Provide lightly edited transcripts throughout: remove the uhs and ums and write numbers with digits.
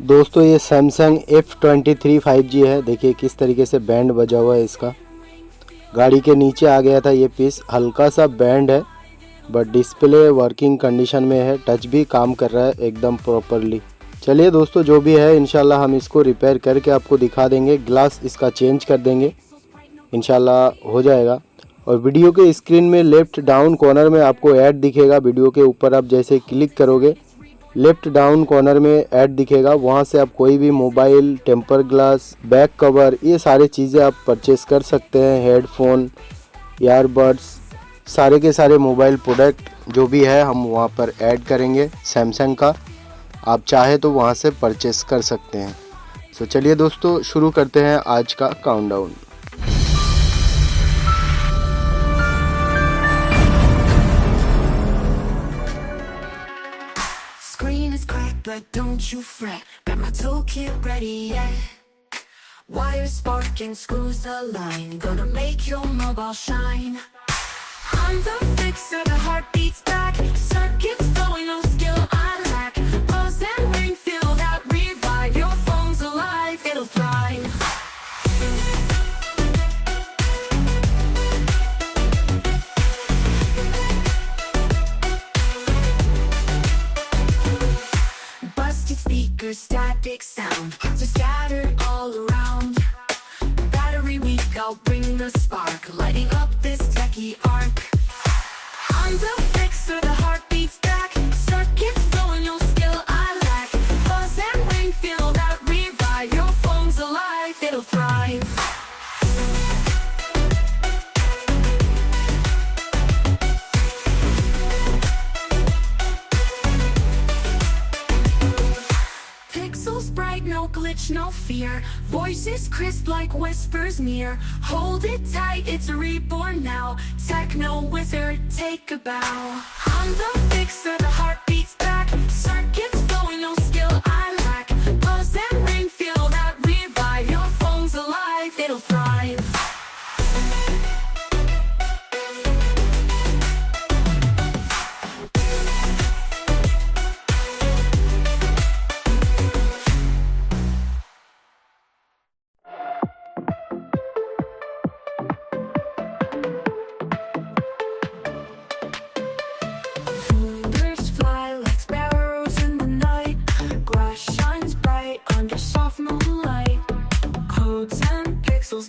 दोस्तों ये Samsung F23 5G है। देखिए किस तरीके से बैंड बजा हुआ है इसका। गाड़ी के नीचे आ गया था ये पीस, हल्का सा बैंड है बट डिस्प्ले वर्किंग कंडीशन में है। टच भी काम कर रहा है एकदम प्रॉपरली। चलिए दोस्तों जो भी है इंशाल्लाह हम इसको रिपेयर करके आपको दिखा देंगे। ग्लास इसका चेंज कर देंगे, इंशाल्लाह हो जाएगा। और वीडियो के स्क्रीन में लेफ्ट डाउन कॉर्नर में आपको ऐड दिखेगा। वीडियो के ऊपर आप जैसे क्लिक करोगे लेफ्ट डाउन कॉर्नर में ऐड दिखेगा, वहाँ से आप कोई भी mobile, temper glass, back cover, ये सारे चीज़ें आप परचेस कर सकते हैं। हेडफोन, ईयरबड्स, सारे के सारे मोबाइल प्रोडक्ट जो भी है हम वहाँ पर ऐड करेंगे सैमसंग का। आप चाहे तो वहाँ से परचेस कर सकते हैं। तो चलिए दोस्तों शुरू करते हैं आज का countdown. But don't you fret, got my toolkit ready, yeah. Wires sparking, screws align, gonna make your mobile shine. I'm the fixer, the heart beats back, circuits flowing, no skill I lack. Buzz and ring, feel that revive, your phone's alive, it'll thrive. Static sound, so scattered all around. Battery weak, I'll bring the spark, lighting up this techie arc. I'm the fixer, the heart beats back, circuits flowing, no skill I lack. Buzz and ring, feel that revive, your phone's alive, it'll thrive. No glitch, no fear, voices crisp like whispers near. Hold it tight, it's reborn now. Techno wizard, take a bow. I'm the fixer, the heart beats back, circuits flowing, no skill I lack. Buzz and ring, feel that revive, your phone's alive, it'll thrive.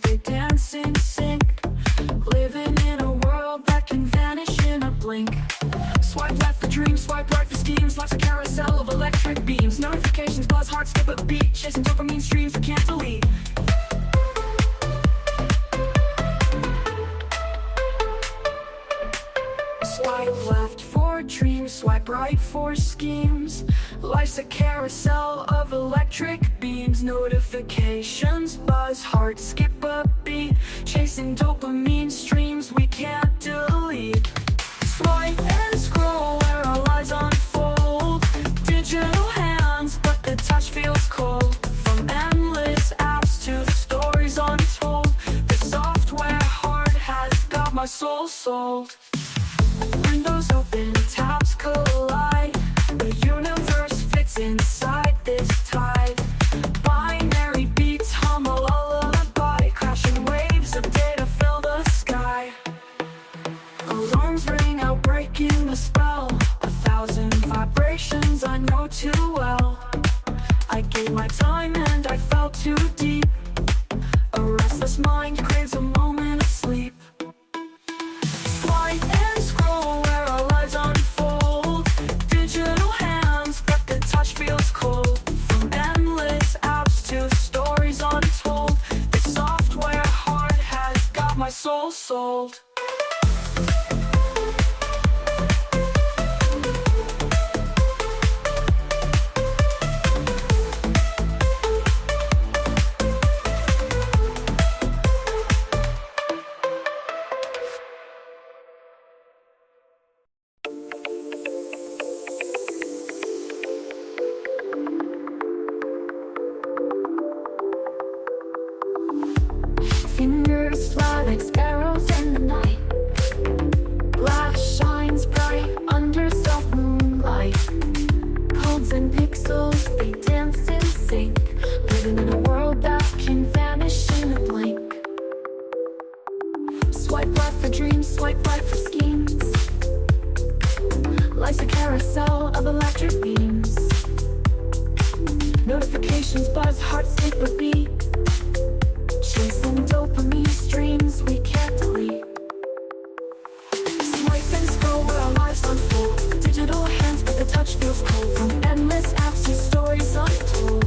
They dance in sync, living in a world that can vanish in a blink. Swipe left for dreams, swipe right for schemes. Life's a carousel of electric beams. Notifications buzz, hearts skip a beat, chasing dopamine streams we can't delete. Swipe left for dreams, swipe right for schemes. Life's a carousel of electric beams. Notifications buzz, hearts skip a beat, chasing dopamine streams we can't delete. Swipe and scroll where our lives unfold. Digital hands, but the touch feels cold. From endless apps to stories untold, the software heart has got my soul sold. Windows open, tabs collide, the universe fits inside this tide. Binary beats hum a lullaby, crashing waves of data fill the sky. Alarms ring out, breaking the spell, 1,000 vibrations I know too well. I gave my time and I fell too deep. A restless mind craves a moment of sleep. Swipe and scroll where our lives unfold. Digital hands, but the touch feels cold. From endless apps to stories untold, this software heart has got my soul sold. Notifications buzz, hearts skip a beat. Chasing dopamine streams we can't delete. Swipe and scroll where our lives unfold. Digital hands but the touch feels cold. From endless apps to stories untold.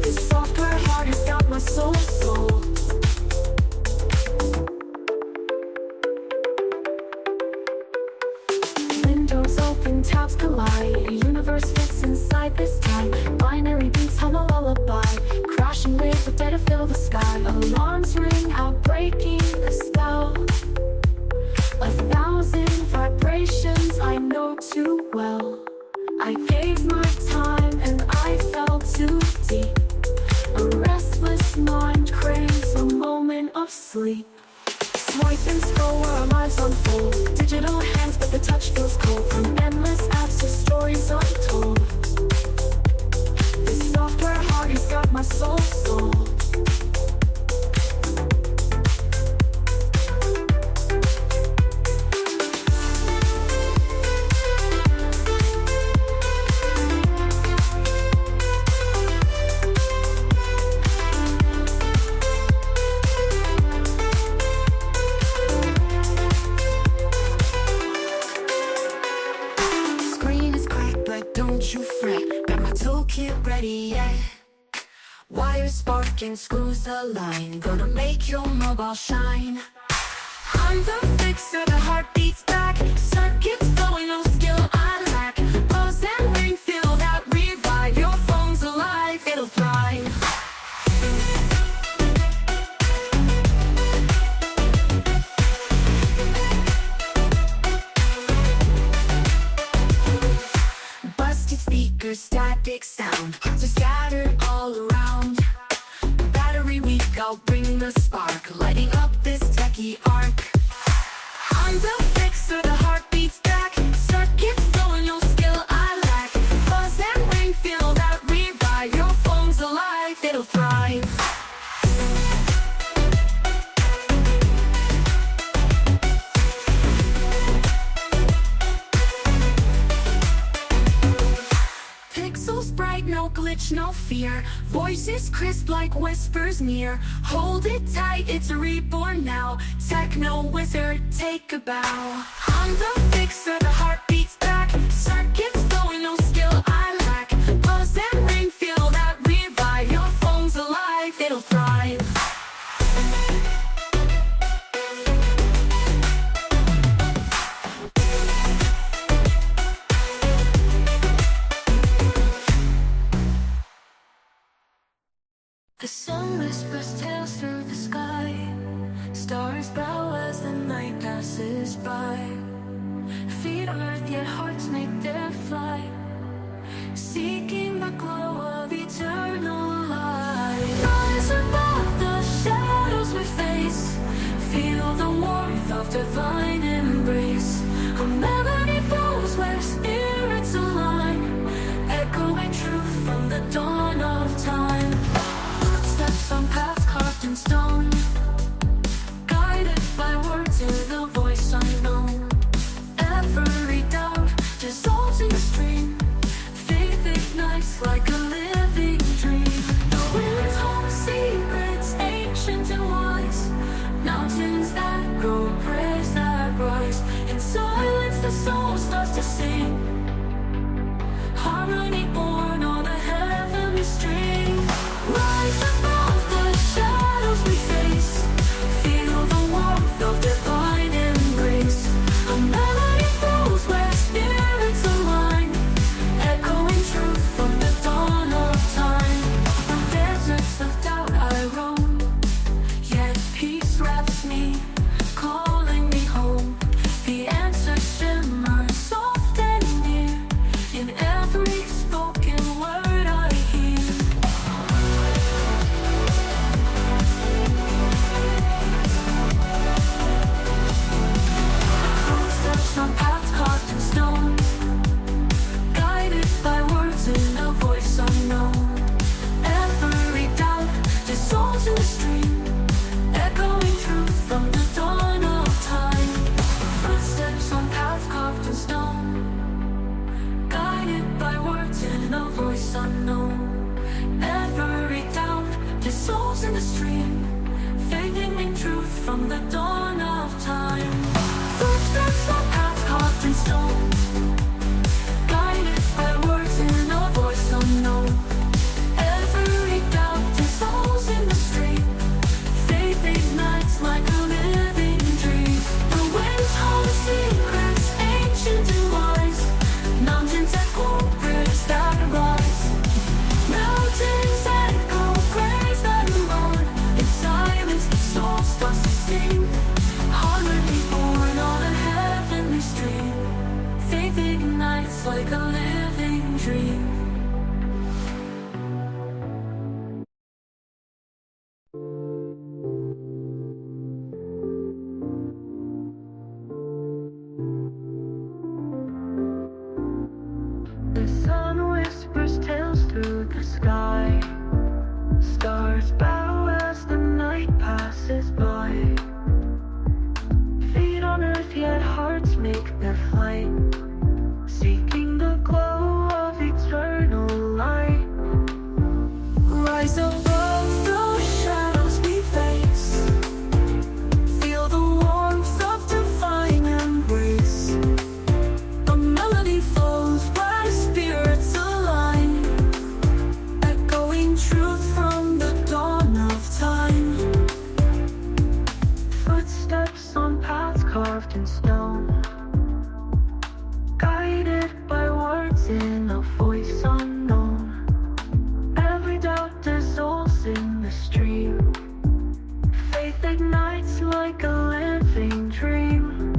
This software heart has got my soul sold. Windows open, tabs collide. A universe fits inside this time. Binary beats hum a lullaby. Crashing waves of data fill the sky. Alarms ring out, breaking the spell. 1,000 vibrations I know too well. I gave my time and I fell too deep. A restless mind craves a moment of sleep. Swipe and scroll where our lives unfold. Digital hands but the touch feels cold. From endless apps to stories untold. This software heart has got my soul sold. Don't you fret, got my toolkit ready, yeah. Wires sparking, screws align. Gonna make your mobile shine. I'm the fixer, the heart beats back. Circuits flowing, no skill I lack. Buzz and ring, feel that revive. Your phone's alive, it'll thrive. Static sound, hearts are scattered all around. Battery weak, I'll bring the spark, lighting up this techie arc. I'm the fixer, the heart beats back. Circuits flowing, no skill I lack. Buzz and ring, feel that revive. Your phone's alive, it'll thrive. Pixels bright, no glitch, no fear. Voices crisp like whispers near. Hold it tight, it's reborn now. Techno wizard, take a bow. I'm the fixer, the heart beats back. Circuits flowing, no skill I lack. Buzz and ring, feel that revive. Your phone's alive, it'll thrive. The sun whispers tales through the sky. Stars bow as the night passes by. Feet on earth, yet hearts make their flight, seeking the glow of eternal light. Rise above the shadows we face. Feel the warmth of divine embrace. A melody flows where spirits align, echoing truth from the dawn of time. Some paths carved in stone, guided by words in the voice unknown. Every doubt dissolves in a stream. Faith ignites like a living dream. The winds hold secrets ancient and wise. Mountains that grow, prayers that rise. In silence the soul starts to sing. Harmony born on a heavenly string. Rise above the shadows we face. Feel the warmth of divine embrace. A melody flows where spirits align, echoing truth from the dawn of time. On deserts of doubt I roam, yet peace wraps me, calling me home. The answer shimmers soft and near in every spoken from the dawn of time. Footsteps on paths carved in stone, guided by words in a voice unknown. Every doubt dissolves in the stream. Faith ignites like a living dream. The winds hum secrets, ancient and wise. Mountains echo prayers that rise. Mountains echo prayers that run. In silence the soul starts to sing. Harmony born on a heavenly stream. Faith ignites like a living dream. The sun whispers tales through the sky. Stars bow as the night passes by. Feet on earth, yet hearts make their flight, seeking the glow of eternal light. Rise above those shadows we face. Feel the warmth of divine embrace. A melody flows where spirits align, echoing truth from the dawn of time. Footsteps on paths carved in stone, guided by words in a voice unknown. Every doubt dissolves in the stream. Faith ignites like a living dream.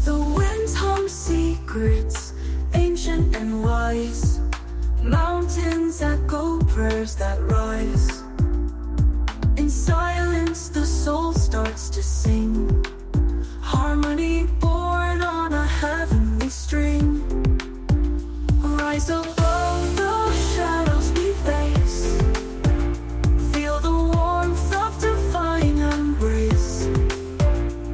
The winds hum secrets, ancient and wise. Mountains echo prayers that rise. In silence the soul starts to sing. Harmony born on a heavenly string. Rise above those shadows we face. Feel the warmth of divine embrace.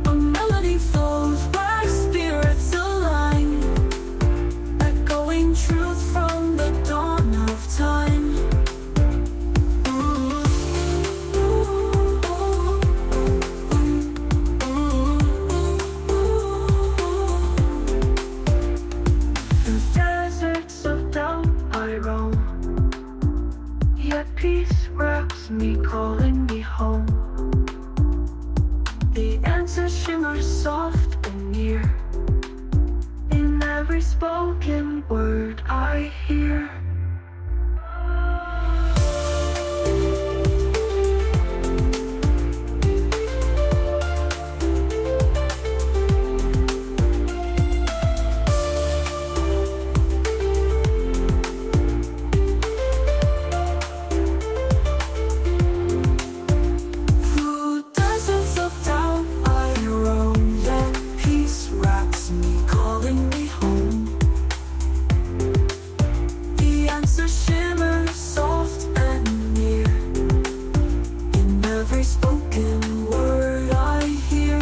A melody flows where spirits align, echoing truth from the dawn of time. Through deserts of doubt I roam, yet peace wraps me, calling me home. The answer shimmers soft and near in every spoken word I hear. Through deserts of doubt I roam, yet peace wraps me, calling me home. The answer shimmers soft and near in every spoken word I hear.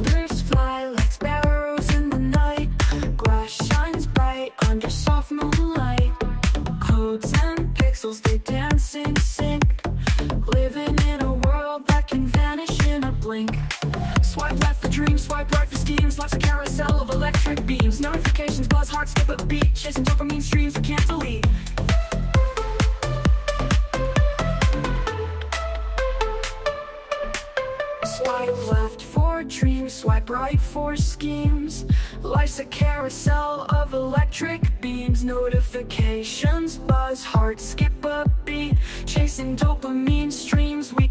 Birds fly like sparrows in the night. Glass shines bright under soft moonlight. Codes and pixels, they dance in sync. Living in a world that can vanish in a blink. Swipe left for dreams, swipe right for schemes. Life's a carousel of electric beams. Notifications buzz, hearts skip a beat. Chasing dopamine streams we can't delete. Swipe left for dreams, swipe right for schemes. Life's a carousel of electric beams. Notifications buzz, hearts skip a beat. Chasing dopamine streams we